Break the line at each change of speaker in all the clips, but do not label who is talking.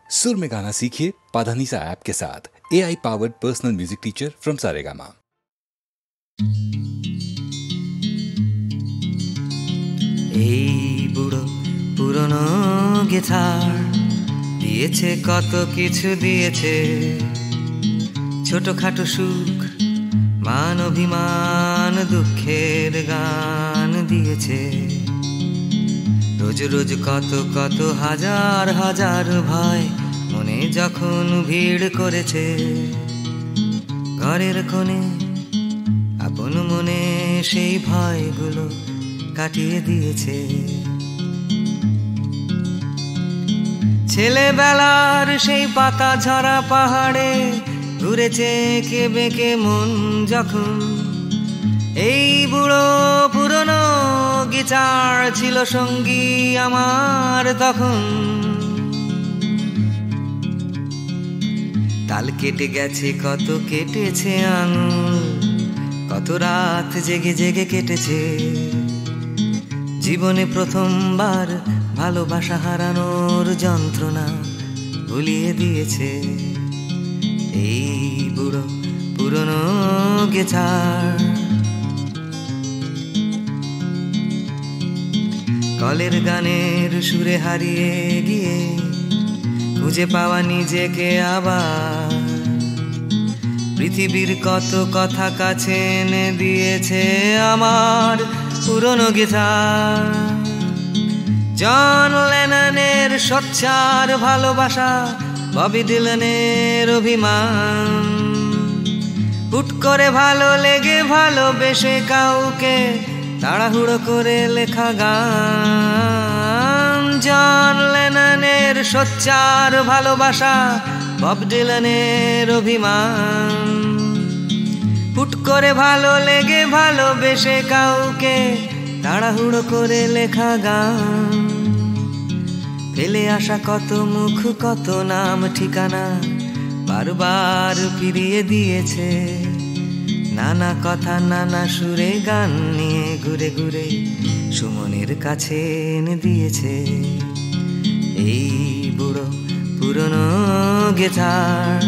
सुर में गाना सीखिए पाधानीसा ऐप के साथ। AI powered personal music teacher from Saregama.
এই বুড়ো পুরনো গিটার দিয়েছে কত কিছু দিয়েছে, ছোটখাটো সুখ মান অভিমান দুঃখের গান দিয়েছে, রোজ রোজ কত কত হাজার হাজার ভয় মনে যখন ভিড় করেছে, ঘরের কোণে আপন মনে সেই ভয়গুলো কাটিয়ে দিয়েছে। ছেলেবেলার সেই পাতা ঝরা পাহাড়ে ঘুরেছে কে বেঁকে মন যখন, এই বুড়ো পুরনো গিটার ছিল সঙ্গী আমার তখন। তাল কেটে গেছে কত কেটেছে আঙুল, কত রাত জেগে জেগে কেটেছে, জীবনে প্রথমবার ভালোবাসা হারানোর যন্ত্রণা ভুলিয়ে দিয়েছে এই বুড়ো পুরনো গিটার। কলের গানের সুরে হারিয়ে গিয়ে খুঁজে পাওয়া নিজেকে আবার, পৃথিবীর কত কথা কাছে এনে দিয়েছে আমার পুরনো গিটার। জন লেননের সোচ্চার ভালোবাসা, ববি ডিলানের অভিমান, হুট করে ভালো লেগে ভালোবেসে কাউকে তাড়াহুড়ো করে লেখা গান। জন লেননের সোচ্চার ভালোবাসা, বব ডিলানের অভিমান, হুট করে ভালো লেগে ভালোবেসে কাউকে তাড়াহুড়ো করে লেখা গান। ফেলে আসা কত মুখ কত নাম ঠিকানা বারবার ফিরিয়ে দিয়েছে, নানা কথা নানা সুরে গান নিয়ে ঘুরে ঘুরে সুমনের কাছে এনে দিয়েছে এই বুড়ো পুরনো গিটার।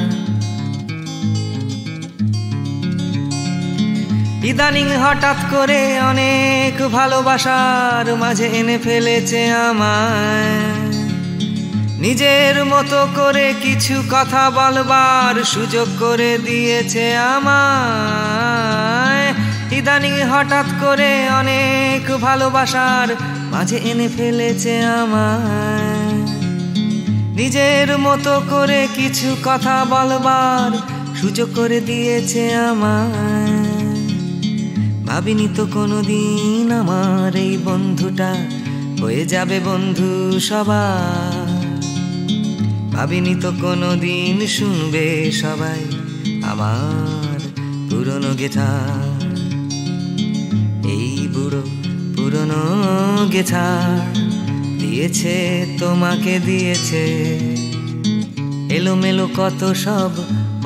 ইদানিং হঠাৎ করে অনেক ভালোবাসার মাঝে এনে ফেলেছে আমায়, নিজের মতো করে কিছু কথা বলবার সুযোগ করে দিয়েছে আমায়। ইদানিং হঠাৎ করে অনেক ভালোবাসার মাঝে এনে ফেলেছে আমায়, নিজের মতো করে কিছু কথা বলবার সুযোগ করে দিয়েছে আমায়। ভাবিনি তো কোনোদিন আমার এই বন্ধুটা হয়ে যাবে বন্ধু সবার, ভাবিনি তো কোনোদিন শুনবে সবাই আমার পুরনো গিটার। এই বুড়ো পুরনো গিটার দিয়েছে তোমাকে দিয়েছে, এলোমেলো কত সব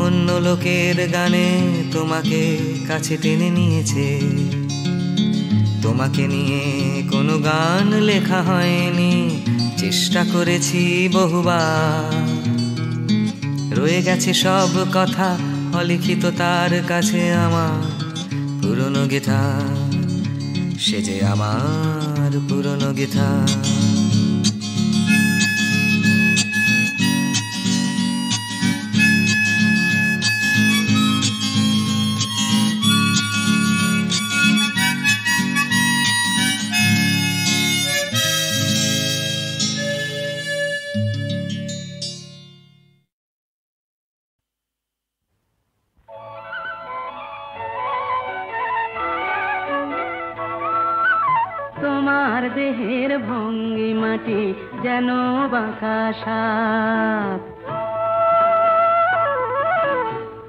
অন্য লোকের গানে তোমাকে কাছে টেনে নিয়েছে। তোমাকে নিয়ে কোনো গান লেখা হয়নি, চেষ্টা করেছি বহুবার, রয়ে গেছে সব কথা অলিখিত তার কাছে আমার পুরনো গিটার, সে যে আমার পুরনো গিটার।
তোমার দেহের ভঙ্গিমাটি যেন বাঁকা সাপ,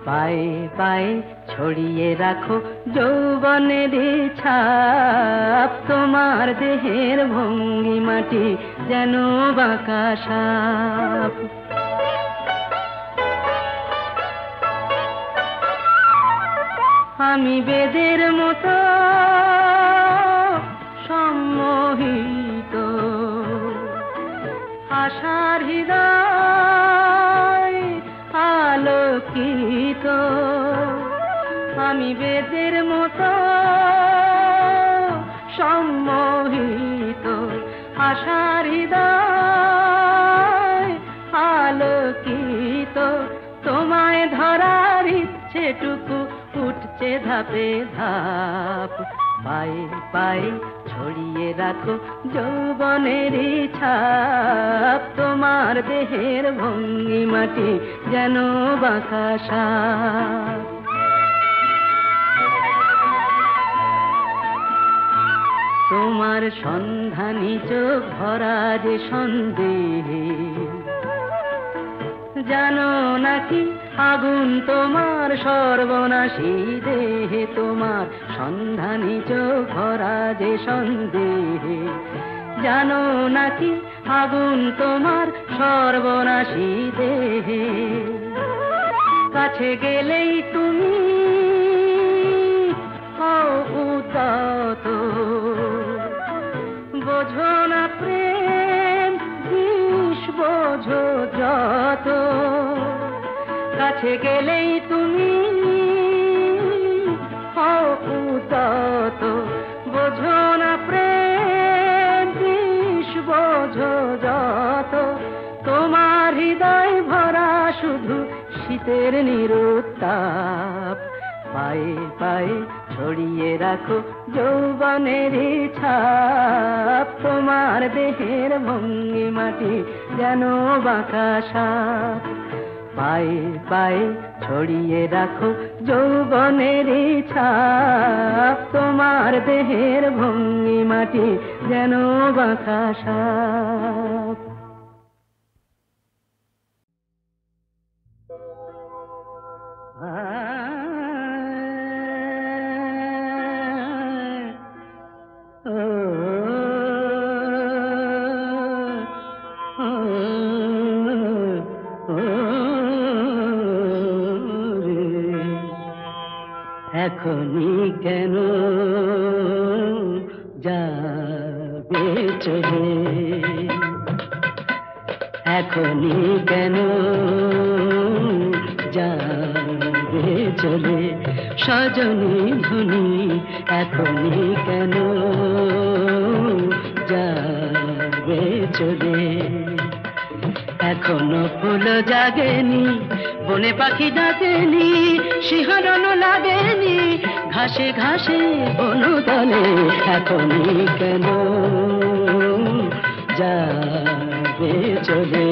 পায়ে পায়ে ছড়িয়ে রাখো যৌবনের ছাপ। তোমার দেহের ভঙ্গিমাটি যেন বাঁকা সাপ, আমি বেদের মতো সম্মোহিত, আশার হৃদয় তুমি বেদের মতো সম্মোহিত, আশার হৃদয় আলোকিত, তোমায় ধরার ইচ্ছেটুকু উঠছে ধাপে ধাপ। পায়ে পায়ে ছড়িয়ে রাখো যৌবনের ছাপ, তোমার দেহের ভঙ্গিমাটি যেন বাঁকা সাপ। তোমার সন্ধানী চোখ ভরা যে সন্দেহে, জানো নাকি আগুন তোমার সর্বনাশী দেহে। তোমার সন্ধানী চোখ ভরা যে সন্দেহে, জানো নাকি আগুন তোমার সর্বনাশী দেহে। কাছে গেলেই তুমি উদাত, বোঝো না প্রেম বিষ বোঝো যত। কাছে গেলেই তুমি উদাত, বোঝো না প্রেম বিষ বোঝো যত। তোমার হৃদয় ভরা শুধু শীতের নিরুত্তাপ। পায়ে পায়ে ছড়িয়ে রাখো যৌবনের ছাপ, তোমার দেহের ভঙ্গিমাটি যেন বাঁকা সাপ। পায়ে পায়ে ছড়িয়ে রাখো যৌবনের ছাপ, তোমার দেহের ভঙ্গিমাটি যেন বাঁকা সাপ। এখনই কেন যাবে চলে, এখনই কেন যাবে চলে, সজনী ধনী এখনই কেন যাবে চলে। এখনো ফুল জাগেনি, বনে পাখি ডাকেনি, শিহরণ লাগেনি ঘাসে ঘাসে বনতলে, এখনই কেন যাবে চলে।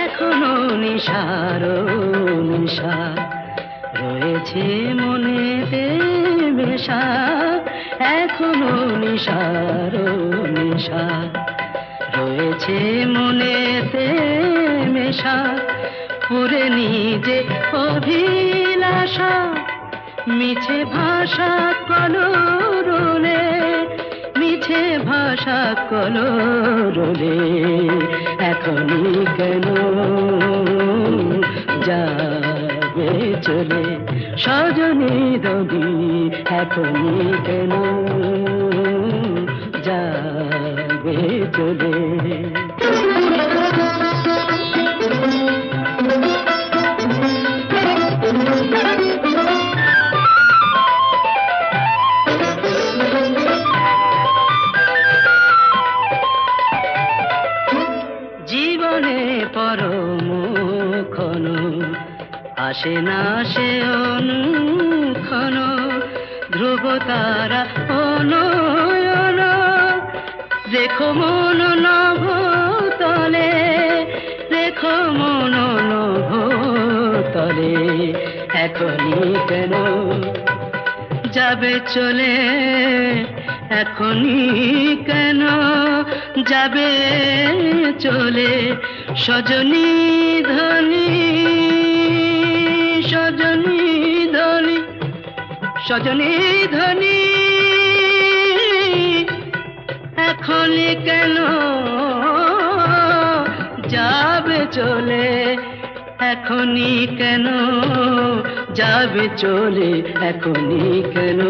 এখনো নিশারো নিশা রয়েছে মনেতে মেশা, এখনো নিশারো নিশা রয়েছে মনেতে মেশা। পুরে নিজে অভিলাষা মিছে ভাষা কলরোলে, মিছে ভাষা কলরোলে, এখনই কেন যাবে চলে, সজনী দবি এখনই কেন যাবে চলে। জীবনে পরমক্ষণ আসে না সে অনুক্ষণ, ধ্রুব তারা অনয়ন রেখো মন নভ তলে, রেখো মন নভ তলে, এখনই কেন যাবে চলে, এখনই কেন যাবে চলে, সজনী ধনী সজনী ধনী সজনী ধনী, এখনই কেন যাবে চলে, এখনই কেন যাবে চলে, এখনই কেন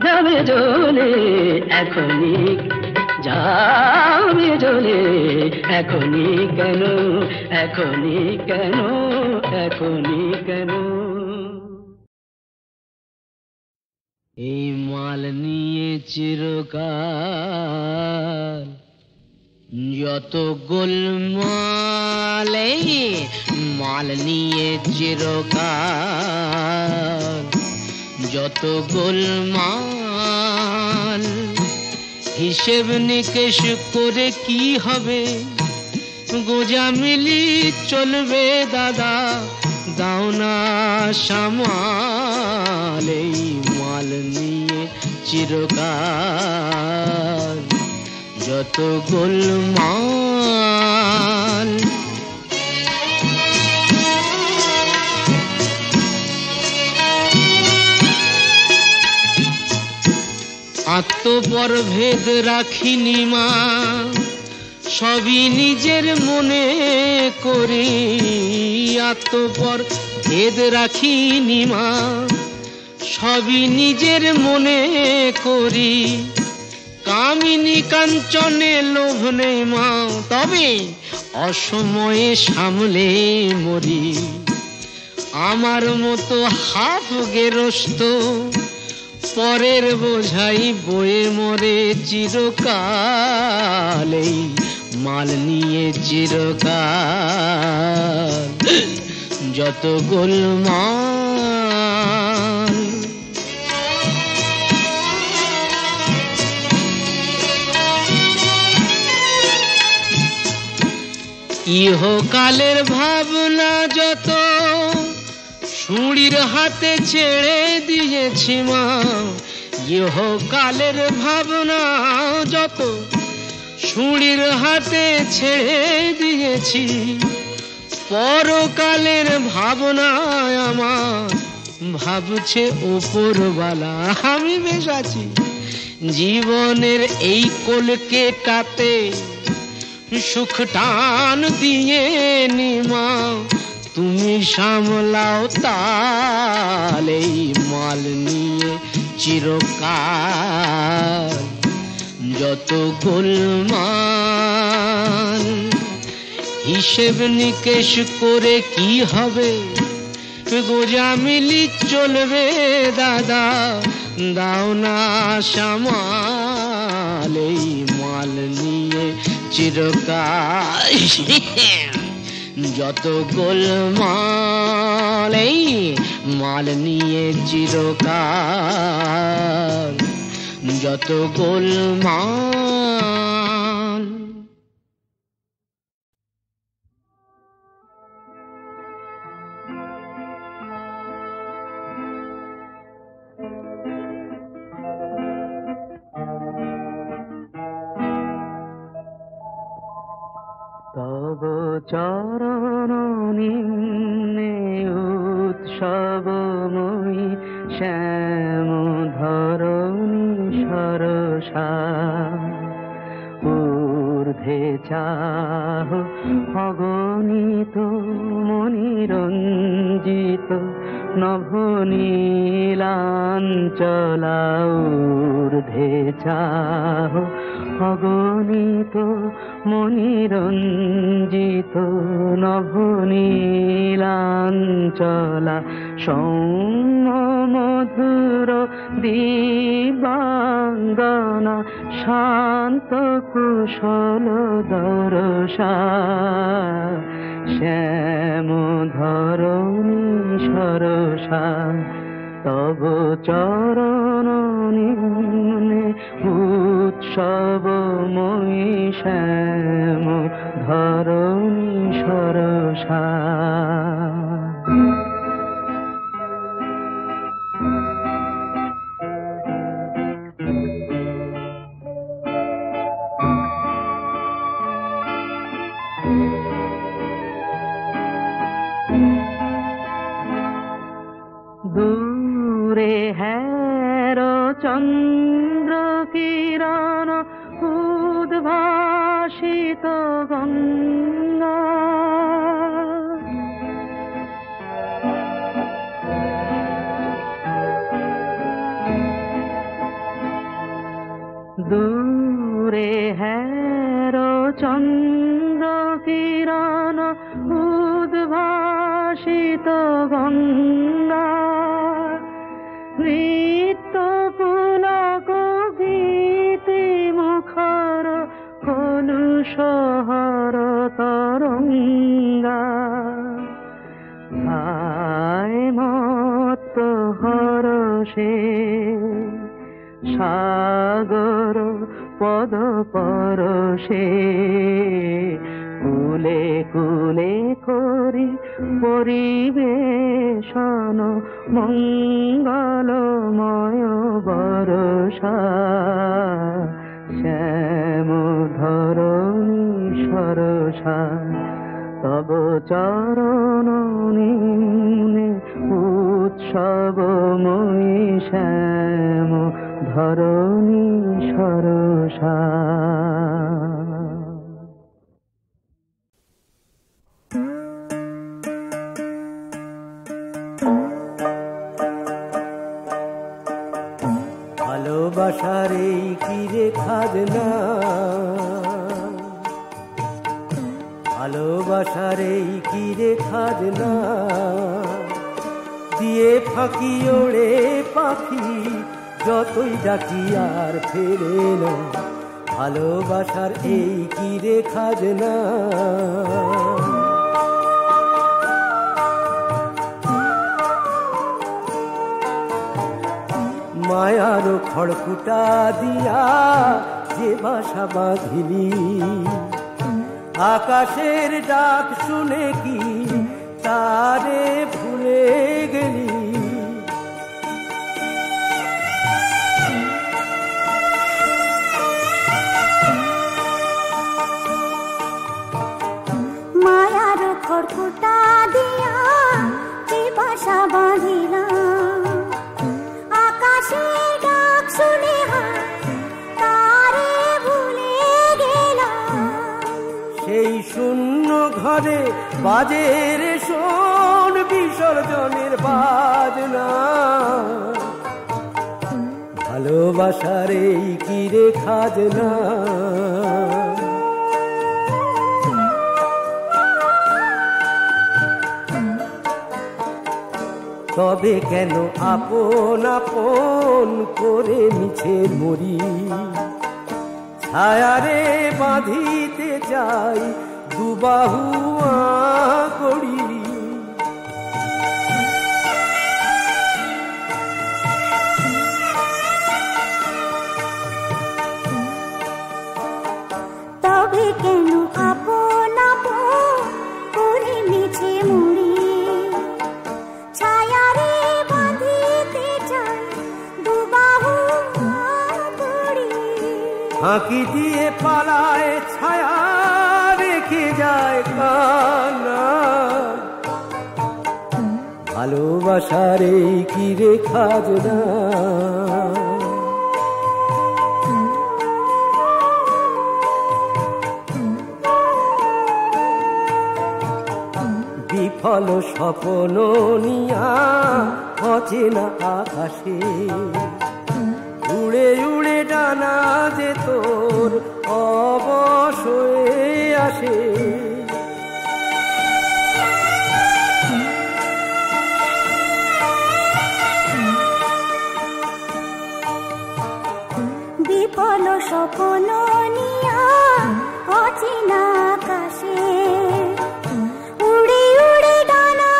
যাবে চলে, এখনই যাবে চলে, এখনই কেন, এখনই কেন, এখনই কেন। এই মাল নিয়ে চিরকাল যত গোলমাল, এই মাল নিয়ে চিরকাল যত গোলমাল, হিসেব নিকেশ করে কি হবে, গোজামিলি চলবে দাদা, দাও না সামাল। এই মাল নিয়ে চিরকাল যত গোলমাল। আত্মপর ভেদ রাখিনি মা, সবই নিজের মনে করি। আত্মপর ভেদ রাখিনি মা, সবই নিজের মনে করি। কামিনী কাঞ্চনে লোভ নেই মা, তবে অসময়ে সামলে মরি। আমার মতো হাফ গেরস্ত পরের বোঝাই বয়ে মরে চিরকাল। এই মাল নিয়ে চিরকাল যত গোলমাল। ইহকালের ভাবনা যত ছুরির হাতে ছেড়ে দিয়েছি মা। ইহকালের ভাবনা যত ছুরির হাতে ছেড়ে দিয়েছি। পরকালের ভাবনায় আমার ভাবছে ওপরওয়ালা, আমি বেশ আছি। জীবনের এই কলকেটাতে সুখ টান দিয়ে নিমা, তুমি সামলাও তাল। এই মাল নিয়ে চিরকাল যত গোলমাল, হিসেব নিকেশ করে কি হবে, গোজামিলি চলবে দাদা, দাও না সামাল। এই মাল নিয়ে চিরকাল যত গোলমাল। এই মাল নিয়ে চিরকাল যত গোলমাল। তব চরণ নিম্নে উৎসবময়ী শ্যাম ধরণী সরসা। ঊর্ধ্বে চাহ অগণিত মনিরঞ্জিত নভনীলাঞ্চলা। ঊর্ধ্বে চাহ অগণিত মনিরঞ্জিত নভনীলাঞ্চলা। সৌম্য মধুর দিবাঙ্গনা শান্ত কুশল দরসা। শ্যাম ধরণী সরসা তব চরণ নিম্নে উৎসবময়ী শ্যাম ধরণী সরসা। দূরে হের চন্দ্র কিরণ উদ্ভাসিত গঙ্গা।
চন্দ্র কিরণ উদ্ভাসিত গঙ্গা নৃত্য পুলক গীতি মুখর কলুষহর তরঙ্গা আয় মত্ত হরষে সাগর পদ পরশে কুলে কুলে করি পরিবেশন মঙ্গলময় বরষা শ্যাম ধরণী সরসা তব চরণ নিম্নে উৎসবময়ী শ্যাম ধরণী সরসা।
ভালোবাসার এই কিরে খাজনা, ভালোবাসার এই কিরে খাজনা, দিয়ে ফাঁকি ওড়ে পাখি যতই ডাকি আর ফেরে না। ভালোবাসার এই কিরে খাজনা, মায়ার খড়কুটা দিয়া যে বাসা বাঁধিলি, আকাশের ডাক শুনে কি তারে ভুলে গেলি।
মায়ার খড়কুটা দিয়া যে বাসা বাঁধিলাম, আকাশের ডাক শুনে তারে ভুলে গেলাম।
সেই শূন্য ঘরে বাজের শোন বিসর্জনের বাজনা। ভালোবাসার এই কিরে খাজনা, তবে কেন আপন আপন করে মিছে মরি, ছায়ারে বাঁধিতে চাই দুবাহু করি।
তবে কেন আপন আপন করে মিছে মরি, ছায়ারে বাঁধিতে চাই দুবাহু করি।
ফাঁকি দিয়ে পালায় ছায়া রেখে যায় কান্না। ভালোবাসার এই কিরে খাজনা, বিফল স্বপ্ন নিয়া অচেনা আকাশে উড়ে উড়ে ডানা যে তোর অবশয়ে আসে।
বিফল স্বপ্ন নিয়া অচেনা আকাশে উড়ে উড়ে ডানা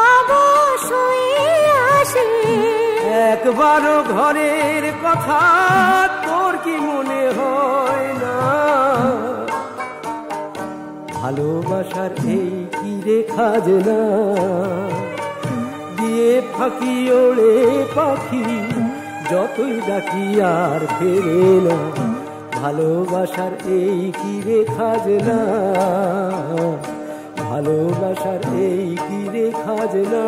অবশ্যই আসে।
একবারও ঘরের কথা তোর কি মনে হয় না? ভালোবাসার এই কিরে খাজনা, দিয়ে ফাঁকি ওড়ে পাখি যতই ডাকি আর ফেরে না। ভালোবাসার এই কিরে খাজনা, ভালোবাসার এই কিরে খাজনা।